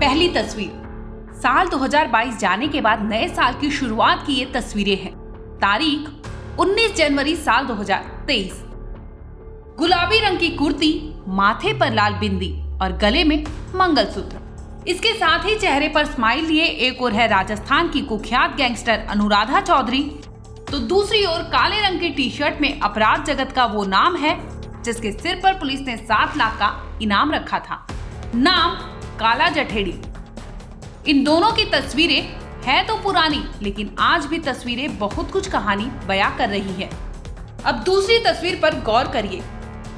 पहली तस्वीर। साल 2022 जाने के बाद नए साल की शुरुआत की ये तस्वीरें हैं। तारीख 19 जनवरी साल 2023। गुलाबी रंग की कुर्ती, माथे पर लाल बिंदी और गले में मंगलसूत्र। इसके साथ ही चेहरे पर स्माइल लिए एक ओर है राजस्थान की कुख्यात गैंगस्टर अनुराधा चौधरी, तो दूसरी ओर काले रंग की टी शर्ट में अपराध जगत का वो नाम है जिसके सिर पर पुलिस ने 7 लाख का इनाम रखा था। नाम काला जठेड़ी। इन दोनों की तस्वीरें है तो पुरानी, लेकिन आज भी तस्वीरें बहुत कुछ कहानी बयां कर रही है। अब दूसरी तस्वीर पर गौर करिए।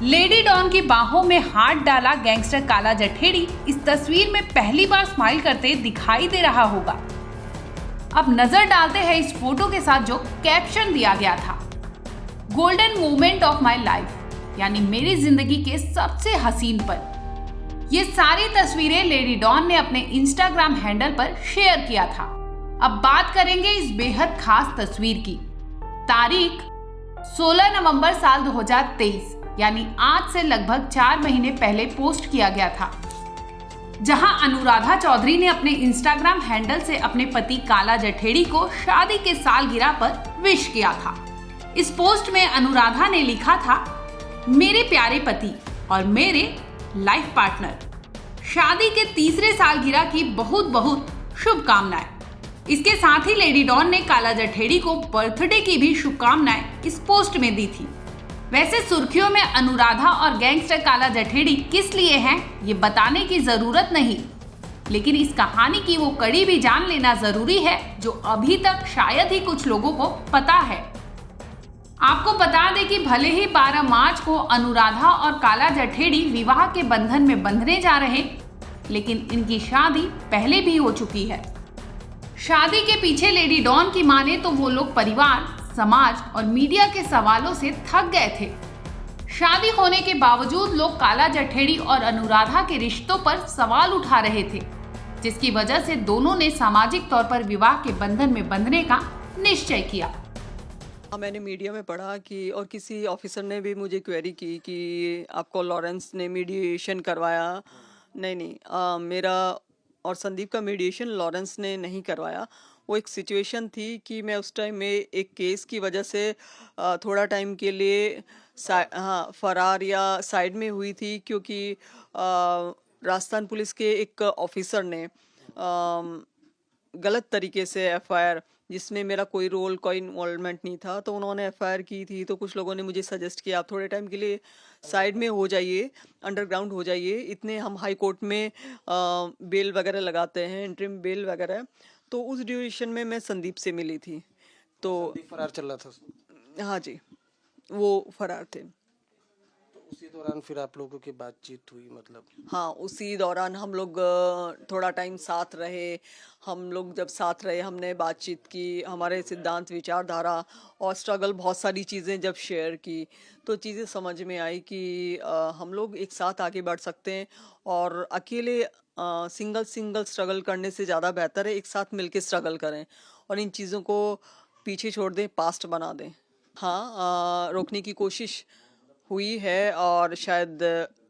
लेडी डॉन की बाहों में हाथ डाला गैंगस्टर काला जठेड़ी इस तस्वीर में पहली बार स्माइल करते दिखाई दे रहा होगा। अब नजर डालते हैं इस फोटो के साथ जो कैप्शन दिया गया था, golden moment of my life, यानी मेरी जिंदगी के सबसे हसीन पल। ये सारी तस्वीरें लेडी डॉन ने अपने इंस्टाग्राम हैंडल पर शेयर किया था। अब बात करेंगे इस बेहद खास तस्वीर की। तारीख 16 नवंबर साल 2023, यानी आज से लगभग 4 महीने पहले पोस्ट किया गया था, जहां अनुराधा चौधरी ने अपने इंस्टाग्राम हैंडल से अपने पति काला जठेड़ी को शादी के सालगिरह पर विश किया था। इस पोस्ट में अनुराधा ने लिखा था, मेरे प्यारे पति और मेरे लाइफ पार्टनर, शादी के तीसरे सालगिरह की बहुत बहुत शुभकामनाएं। इसके साथ ही लेडी डॉन ने काला जठेड़ी को बर्थडे की भी शुभकामनाएं इस पोस्ट में दी थी। वैसे सुर्खियों में अनुराधा और गैंगस्टर काला जठेड़ी किस लिए हैं ये बताने की जरूरत नहीं, लेकिन इस कहानी की वो कड़ी भी जान लेना जरूरी है जो अभी तक शायद ही कुछ लोगों को पता है। आपको बता दें कि भले ही 12 मार्च को अनुराधा और काला जठेड़ी विवाह के बंधन में बंधने जा रहे, लेकिन इनकी शादी पहले भी हो चुकी है। शादी के पीछे लेडी डॉन की माने तो वो लोग परिवार, समाज और मीडिया के सवालों से थक गए थे। शादी होने के बावजूद लोग काला जठेड़ी और अनुराधा के रिश्तों पर सवाल उठा रहे थे, जिसकी वजह से दोनों ने सामाजिक तौर पर विवाह के बंधन में बंधने का निश्चय किया। मैंने मीडिया में पढ़ा कि और किसी ऑफिसर ने भी मुझे क्वेरी की कि आपको लॉरेंस ने मीडिएशन करवाया। नहीं, मेरा और संदीप का मीडिएशन लॉरेंस ने नहीं करवाया। वो एक सिचुएशन थी कि मैं उस टाइम में एक केस की वजह से थोड़ा टाइम के लिए फरार या साइड में हुई थी, क्योंकि राजस्थान पुलिस के एक ऑफिसर ने गलत तरीके से एफआईआर, जिसमें मेरा कोई रोल, कोई इन्वॉल्वमेंट नहीं था, तो उन्होंने एफआईआर की थी। तो कुछ लोगों ने मुझे सजेस्ट किया आप थोड़े टाइम के लिए साइड में हो जाइए, अंडरग्राउंड हो जाइए। इतने हम हाई कोर्ट में बेल वगैरह लगाते हैं, इंटरिम बेल वगैरह। तो उस ड्यूरेशन में मैं संदीप से मिली थी। तो फरार चल रहा था। हाँ जी, वो फरार थे। उसी दौरान फिर आप लोगों की बातचीत हुई? मतलब हाँ, उसी दौरान हम लोग थोड़ा टाइम साथ रहे। हम लोग जब साथ रहे, हमने बातचीत की, हमारे सिद्धांत, विचारधारा और स्ट्रगल, बहुत सारी चीज़ें जब शेयर की, तो चीज़ें समझ में आई कि हम लोग एक साथ आगे बढ़ सकते हैं और अकेले सिंगल स्ट्रगल करने से ज़्यादा बेहतर है एक साथ मिलके स्ट्रगल करें और इन चीज़ों को पीछे छोड़ दें, पास्ट बना दें। हाँ, रोकने की कोशिश हुई है और शायद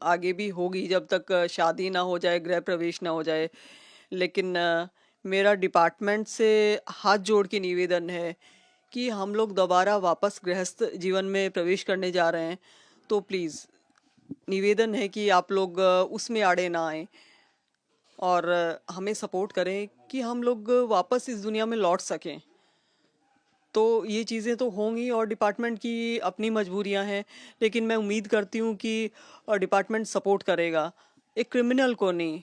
आगे भी होगी जब तक शादी ना हो जाए, गृह प्रवेश ना हो जाए। लेकिन मेरा डिपार्टमेंट से हाथ जोड़ के निवेदन है कि हम लोग दोबारा वापस गृहस्थ जीवन में प्रवेश करने जा रहे हैं, तो प्लीज़ निवेदन है कि आप लोग उसमें आड़े ना आएं और हमें सपोर्ट करें कि हम लोग वापस इस दुनिया में लौट सकें। तो ये चीज़ें तो होंगी और डिपार्टमेंट की अपनी मजबूरियां हैं, लेकिन मैं उम्मीद करती हूँ कि डिपार्टमेंट सपोर्ट करेगा। एक क्रिमिनल को नहीं,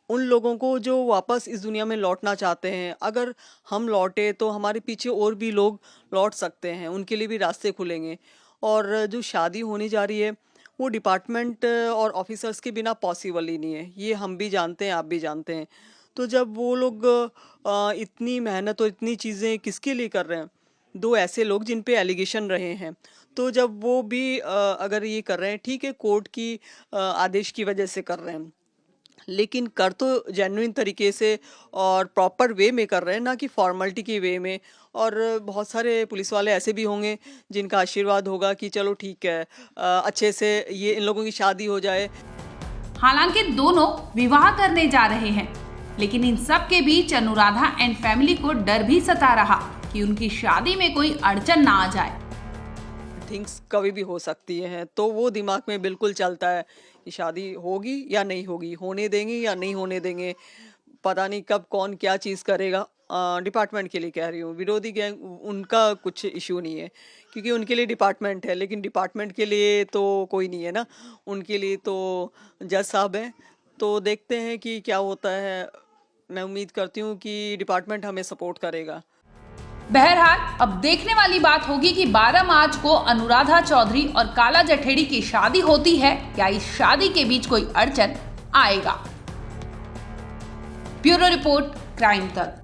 उन लोगों को जो वापस इस दुनिया में लौटना चाहते हैं। अगर हम लौटे तो हमारे पीछे और भी लोग लौट सकते हैं, उनके लिए भी रास्ते खुलेंगे। और जो शादी होने जा रही है वो डिपार्टमेंट और ऑफिसर्स के बिना पॉसिबल ही नहीं है, ये हम भी जानते हैं, आप भी जानते हैं। तो जब वो लोग इतनी मेहनत और इतनी चीज़ें किसके लिए कर रहे हैं, दो ऐसे लोग जिन पे एलिगेशन रहे हैं, तो जब वो भी अगर ये कर रहे हैं, ठीक है, कोर्ट की आदेश की वजह से कर रहे हैं, लेकिन कर तो जेन्युइन तरीके से और प्रॉपर वे में कर रहे हैं, ना कि फॉर्मेलिटी की वे में। और बहुत सारे पुलिस वाले ऐसे भी होंगे जिनका आशीर्वाद होगा कि चलो ठीक है, अच्छे से ये इन लोगों की शादी हो जाए। हालांकि दोनों विवाह करने जा रहे हैं, लेकिन इन सब के बीच अनुराधा एंड फैमिली को डर भी सता रहा कि उनकी शादी में कोई अड़चन ना आ जाए। थिंग्स कभी भी हो सकती हैं, तो वो दिमाग में बिल्कुल चलता है कि शादी होगी या नहीं होगी, होने देंगे या नहीं होने देंगे, पता नहीं कब कौन क्या चीज़ करेगा। डिपार्टमेंट के लिए कह रही हूँ, विरोधी गैंग उनका कुछ इशू नहीं है क्योंकि उनके लिए डिपार्टमेंट है, लेकिन डिपार्टमेंट के लिए तो कोई नहीं है ना, उनके लिए तो जज साहब हैं। तो देखते हैं कि क्या होता है। मैं उम्मीद करती हूँ कि डिपार्टमेंट हमें सपोर्ट करेगा। बहरहाल अब देखने वाली बात होगी कि 12 मार्च को अनुराधा चौधरी और काला जठेड़ी की शादी होती है या इस शादी के बीच कोई अड़चन आएगा। ब्यूरो रिपोर्ट, क्राइम तक।